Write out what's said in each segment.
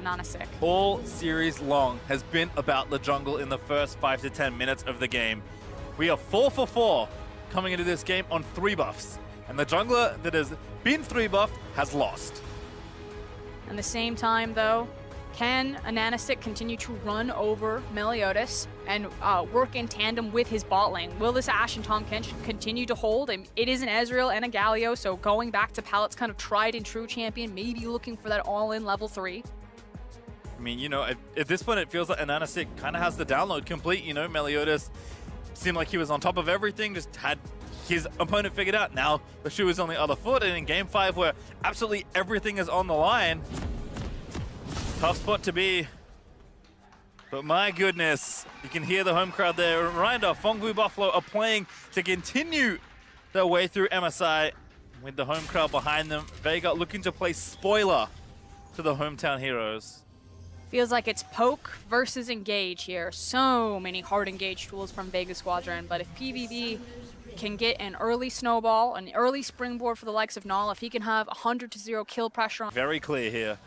Nanasik. All series long has been about the jungle in the first 5 to 10 minutes of the game. We are 4 for 4 coming into this game on 3 buffs. And the jungler that has been 3 buffed has lost. At the same time, though, can Nanasik continue to run over Meliodas and work in tandem with his bot lane? Will this Ashe and Tahm Kench continue to hold? And it is an Ezreal and a Galio, so going back to Palette's kind of tried and true champion, maybe looking for that all-in level 3. I mean, you know, at this point, it feels like Nanasik kind of has the download complete. You know, Meliodas seemed like he was on top of everything, just had his opponent figured out. Now the shoe is on the other foot, and in Game 5, where absolutely everything is on the line, tough spot to be. But my goodness, you can hear the home crowd there. Reminder, Phong Buffalo are playing to continue their way through MSI with the home crowd behind them. Vega looking to play spoiler to the hometown heroes. Feels like it's poke versus engage here. So many hard engage tools from Vega Squadron, but if PVB can get an early snowball, an early springboard for the likes of Null, if he can have 100-0 kill pressure on... Very clear here.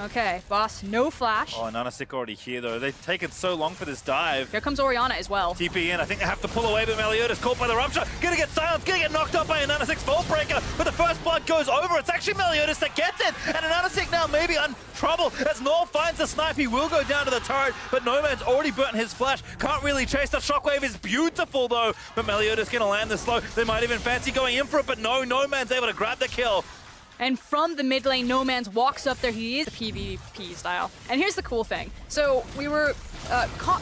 Okay, boss, no flash. Oh, Nanasik already here, though. They've taken so long for this dive. Here comes Orianna as well. TP in. I think they have to pull away, but Meliodas caught by the rupture. Gonna get silenced, gonna get knocked up by a Nanasik's Vault Breaker, but the first blood goes over. It's actually Meliodas that gets it, and Nanasik now maybe in trouble as Null finds the snipe. He will go down to the turret, but Nomad's already burnt his flash. Can't really chase. The shockwave is beautiful, though, but Meliodas gonna land this slow. They might even fancy going in for it, but no, Nomad's able to grab the kill. And from the mid lane, Noman's walks up there. He is PvP style. And here's the cool thing. So we were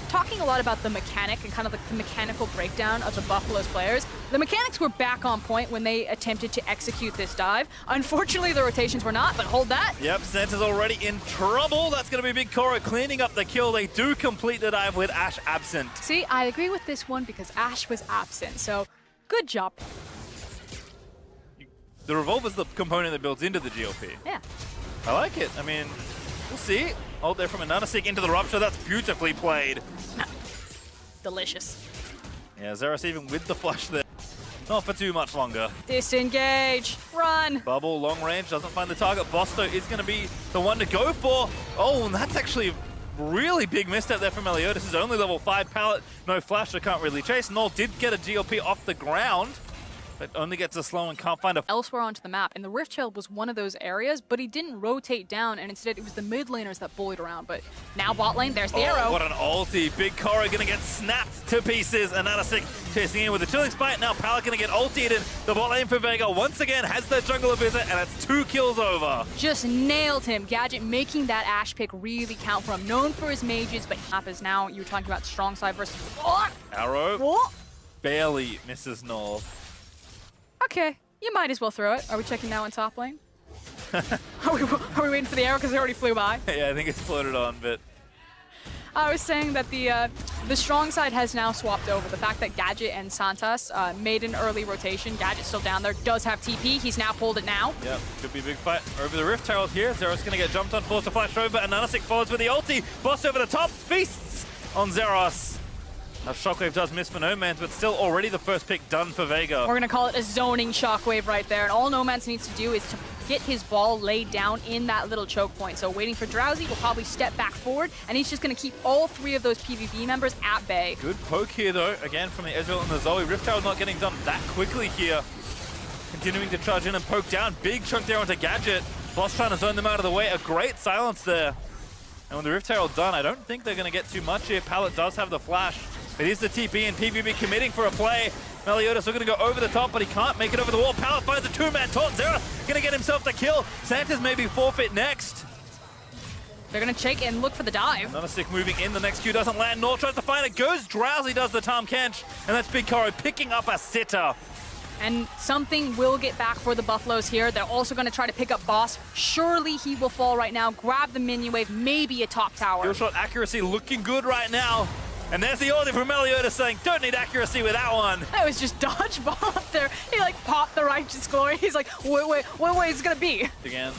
talking a lot about the mechanic and kind of like the mechanical breakdown of the Buffalo's players. The mechanics were back on point when they attempted to execute this dive. Unfortunately, the rotations were not, but hold that. Yep, Santa's already in trouble. That's going to be Big Cora cleaning up the kill. They do complete the dive with Ashe absent. See, I agree with this one because Ashe was absent, so good job. The revolver's the component that builds into the GLP. Yeah. I like it. I mean, we'll see. Hold there from a Nanasik into the rupture. That's beautifully played. Delicious. Yeah, Zeros even with the flush there. Not for too much longer. Disengage. Run. Bubble, long range, doesn't find the target. Bosto is going to be the one to go for. Oh, and that's actually a really big misstep there from Meliodas. This is only level 5 pallet. No flash, so can't really chase. Null did get a GLP off the ground, but only gets a slow and can't find a... Elsewhere onto the map, and the Rift Shield was one of those areas, but he didn't rotate down, and instead it was the mid laners that bullied around. But now bot lane, there's the arrow. What an ulti. Big Cora gonna get snapped to pieces, and Nanasik chasing in with a chilling spite. Now Pallet gonna get ultied, and the bot lane for Vega once again has their jungler visit, and it's 2 kills over. Just nailed him. Gadget making that Ashe pick really count for him. Known for his mages, but map is now, you were talking about strong side versus... Arrow barely misses Null. Okay, you might as well throw it. Are we checking now in top lane? are we waiting for the arrow because it already flew by? Yeah, I think it's floated on, but... I was saying that the strong side has now swapped over. The fact that Gadget and Santas made an early rotation. Gadget's still down there, does have TP. He's now pulled it now. Yep, could be a big fight over the Rift Herald here. Zeros gonna get jumped on, forced to flash over, and Nanasik follows with the ulti. Boss over the top, feasts on Zeros. Now Shockwave does miss for Nomads, but still already the first pick done for Vega. We're going to call it a zoning Shockwave right there. And all Nomads needs to do is to get his ball laid down in that little choke point. So waiting for Drowsy will probably step back forward, and he's just going to keep all 3 of those PvP members at bay. Good poke here, though. Again, from the Ezreal and the Zoe. Rift Tower not getting done that quickly here. Continuing to charge in and poke down. Big chunk there onto Gadget. Boss trying to zone them out of the way. A great silence there. And with the Rift Herald done, I don't think they're going to get too much here. Pallet does have the flash. It is the TP, and PVB committing for a play. Meliodas looking to go over the top, but he can't make it over the wall. Pallet finds a 2-man taunt. Zera gonna get himself the kill. Santa's maybe forfeit next. They're gonna check and look for the dive. Nanasik moving in. The next Q doesn't land. Nor tries to find it. Goes Drowsy, does the Tahm Kench, and that's Big Coro picking up a sitter. And something will get back for the Buffaloes here. They're also going to try to pick up Boss. Surely he will fall right now. Grab the minion wave, maybe a top tower. Kill shot accuracy looking good right now. And there's the order from Meliodas saying, don't need accuracy with that one. That was just dodgeball up there. He like popped the righteous glory. He's like, wait, it's gonna be. Again,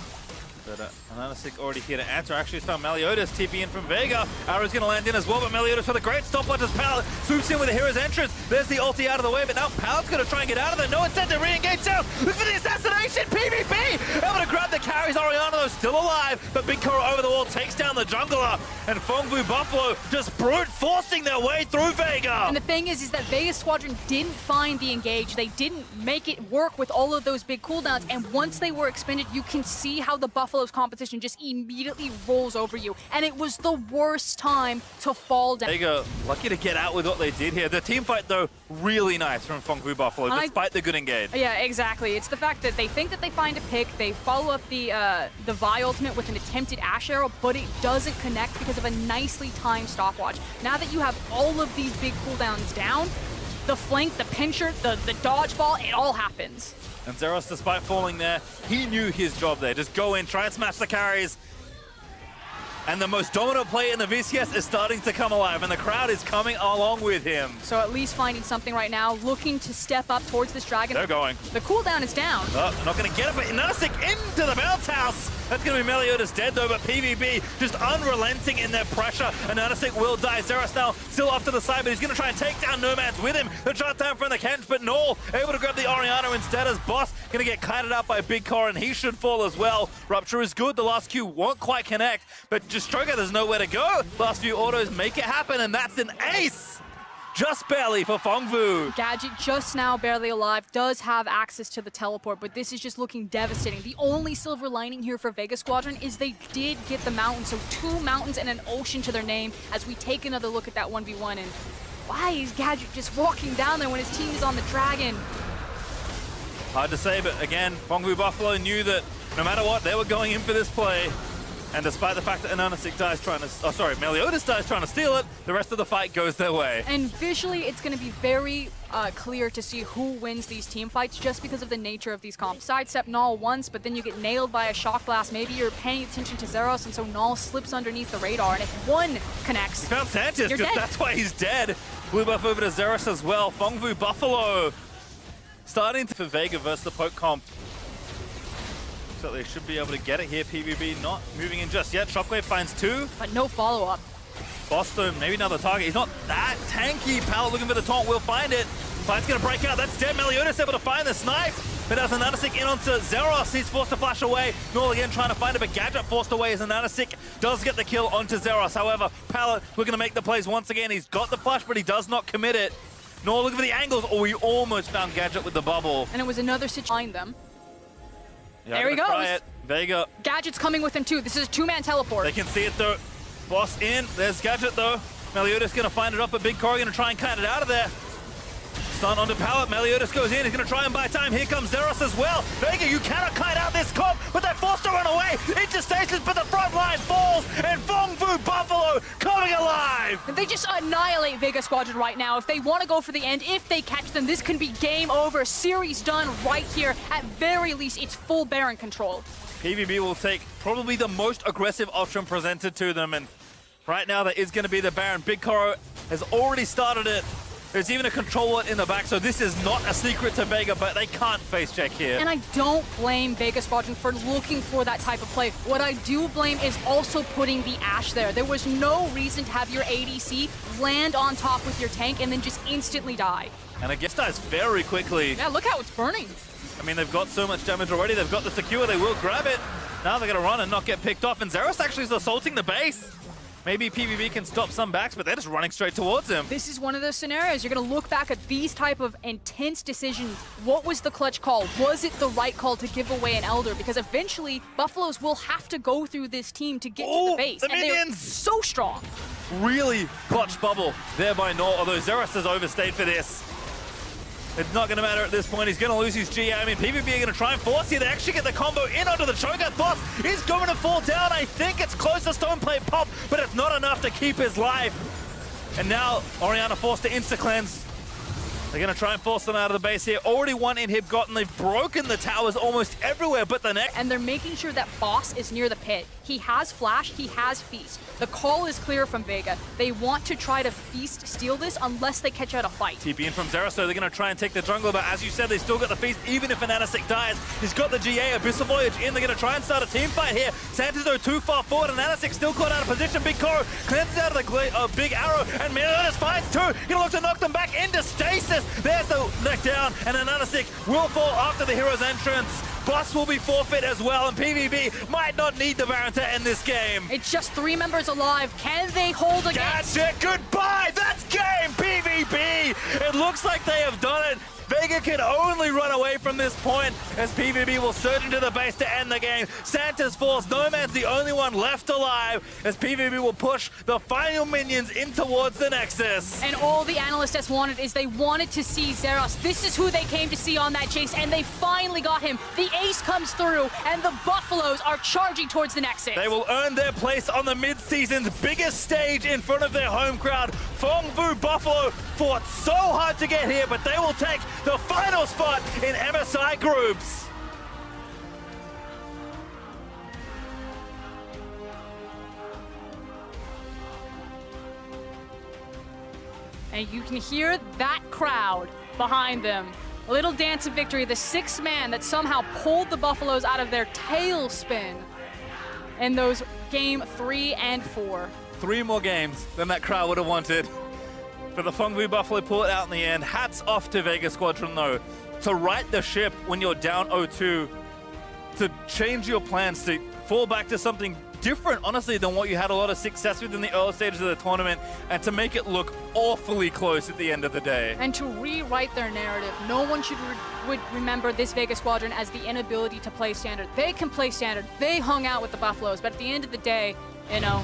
But Ananasik already here to answer. Actually, it's found Meliodas TP in from Vega. Arrow's going to land in as well, but Meliodas with a great stopwatch as Pallet swoops in with a hero's entrance. There's the ulti out of the way, but now Pallet's going to try and get out of there. No incentive to re-engage down. Look for the assassination! PVB! Able to grab the carries. Oriana, though, still alive, but Big Koro over the wall takes down the jungler. And Phong Buffalo just brute forcing their way through Vega. And the thing is that Vega Squadron didn't find the engage. They didn't make it work with all of those big cooldowns. And once they were expended, you can see how the Buffalo's composition just immediately rolls over you. And it was the worst time to fall down. Vega lucky to get out with what they did here. The team fight, though, really nice from Phong Buffalo, despite the good engage. Yeah, exactly. It's the fact that they think that they find a pick, they follow up the Vi ultimate with an attempted Ash Arrow, but it doesn't connect because of a nicely timed stopwatch. Now that you have all of these big cooldowns down, the flank, the pincher, the dodgeball, it all happens. And Zeros, despite falling there, he knew his job there. Just go in, try and smash the carries. And the most dominant player in the VCS is starting to come alive, and the crowd is coming along with him. So at least finding something right now, looking to step up towards this dragon. They're going. The cooldown is down. Oh, not going to get it, but Ananasik into the bounce house. That's going to be Meliodas dead, though, but PVB just unrelenting in their pressure. Ananasik will die. Zeros now still off to the side, but he's going to try and take down Nomads with him. The shot down from the Kench, but Null able to grab the Oriana instead as Boss. Going to get kited out by Big Core, and he should fall as well. Rupture is good. The last Q won't quite connect, but just Stroker, there's nowhere to go. Last few autos make it happen, and that's an ace. Just barely for Fongvu. Gadget, just now barely alive, does have access to the teleport, but this is just looking devastating. The only silver lining here for Vega Squadron is they did get the mountain, so 2 mountains and an ocean to their name as we take another look at that 1v1. And why is Gadget just walking down there when his team is on the dragon? Hard to say, but again, Fongvu Buffalo knew that no matter what, they were going in for this play. And despite the fact that Ananasik dies trying to, Meliodas dies trying to steal it, the rest of the fight goes their way. And visually, it's going to be very clear to see who wins these team fights just because of the nature of these comps. Sidestep Null once, but then you get nailed by a shock blast. Maybe you're paying attention to Zeros, and so Null slips underneath the radar. And if one connects, he found Sanchez, because that's why he's dead. Blue buff over to Zeros as well. Fongvu Buffalo starting for Vega versus the poke comp. So they should be able to get it here. PVB not moving in just yet. Shockwave finds 2. But no follow-up. Boston, maybe another target. He's not that tanky. Pallet looking for the taunt. Will find it. Fight's going to break out. That's dead. Meliodas able to find the snipe. But as Ananasik in onto Zeros, he's forced to flash away. Null again trying to find it, but Gadget forced away as Ananasik does get the kill onto Zeros. However, Pallet looking to make the plays once again. He's got the flash, but he does not commit it. Null looking for the angles. Oh, he almost found Gadget with the bubble. And it was another situation behind them. Yeah, there he goes. Vega. Gadget's coming with him too. This is a 2-man teleport. They can see it though. Boss in. There's Gadget though. Meliodas going to find it up, but Big Core going to try and kite it out of there. Stun onto Pallet. Meliodas goes in. He's going to try and buy time. Here comes Zeros as well. Vega, you cannot kite out this comp, but they're forced to run away into stations, but the front line falls, and Fongvu Buffalo coming alive. They just annihilate Vega Squadron right now. If they want to go for the end, if they catch them, this can be game over. Series done right here. At very least, it's full Baron control. PVB will take probably the most aggressive option presented to them, and right now that is going to be the Baron. Big Koro has already started it. There's even a controller in the back, so this is not a secret to Vega, but they can't face check here. And I don't blame Vega Squadron for looking for that type of play. What I do blame is also putting the Ashe there. There was no reason to have your ADC land on top with your tank and then just instantly die. And I guess dies very quickly. Yeah, look how it's burning. I mean, they've got so much damage already. They've got the secure. They will grab it. Now they're going to run and not get picked off. And Zeros actually is assaulting the base. Maybe PVB can stop some backs, but they're just running straight towards him. This is one of those scenarios. You're going to look back at these type of intense decisions. What was the clutch call? Was it the right call to give away an Elder? Because eventually, Buffaloes will have to go through this team to get to the base. The minions! And they're so strong. Really clutch bubble there by Null, although Zeros has overstayed for this. It's not going to matter at this point. He's going to lose his GA. I mean, PVB are going to try and force here. They actually get the combo in onto the choker. Boss is going to fall down. I think it's close to Stone Plate Pop, but it's not enough to keep his life. And now Oriana forced to insta-cleanse. They're going to try and force them out of the base here. Already one inhib gotten. They've broken the towers almost everywhere but the next. And they're making sure that Boss is near the pit. He has Flash, he has Feast. The call is clear from Vega. They want to try to Feast steal this unless they catch out a fight. TP in from Zera, so they're going to try and take the jungle, but as you said, they still got the Feast, even if an Anasik dies. He's got the GA, Abyssal Voyage in. They're going to try and start a team fight here. Santa's though too far forward, and Anasik still caught out of position. Big Koro cleanses out of the big arrow, and Meliodas finds two. Going to look to knock them back into stasis. There's the neck down, and an Anasik will fall after the hero's entrance. Boss will be forfeit as well, and PVB might not need the Baron to end this game. It's just 3 members alive. Can they hold against? That's it. Goodbye. That's game. PVB. It looks like they have done it. Vega can only run away from this point as PVB will surge into the base to end the game. Santa's falls. Nomad's the only one left alive as PVB will push the final minions in towards the Nexus. And all the analysts wanted is they wanted to see Zeros. This is who they came to see on that chase, and they finally got him. The ace comes through, and the Buffaloes are charging towards the Nexus. They will earn their place on the mid-season's biggest stage in front of their home crowd. Phong Vu Buffalo fought so hard to get here, but they will take the final spot in MSI groups. And you can hear that crowd behind them. A little dance of victory, the 6th man that somehow pulled the Buffaloes out of their tailspin in those game 3 and 4. 3 more games than that crowd would have wanted. For the Phong Vu Buffalo pull it out in the end. Hats off to Vega Squadron though. To right the ship when you're down 0-2. To change your plans, to fall back to something different, honestly, than what you had a lot of success with in the early stages of the tournament. And to make it look awfully close at the end of the day. And to rewrite their narrative. No one would remember this Vega Squadron as the inability to play standard. They can play standard. They hung out with the Buffaloes. But at the end of the day, you know,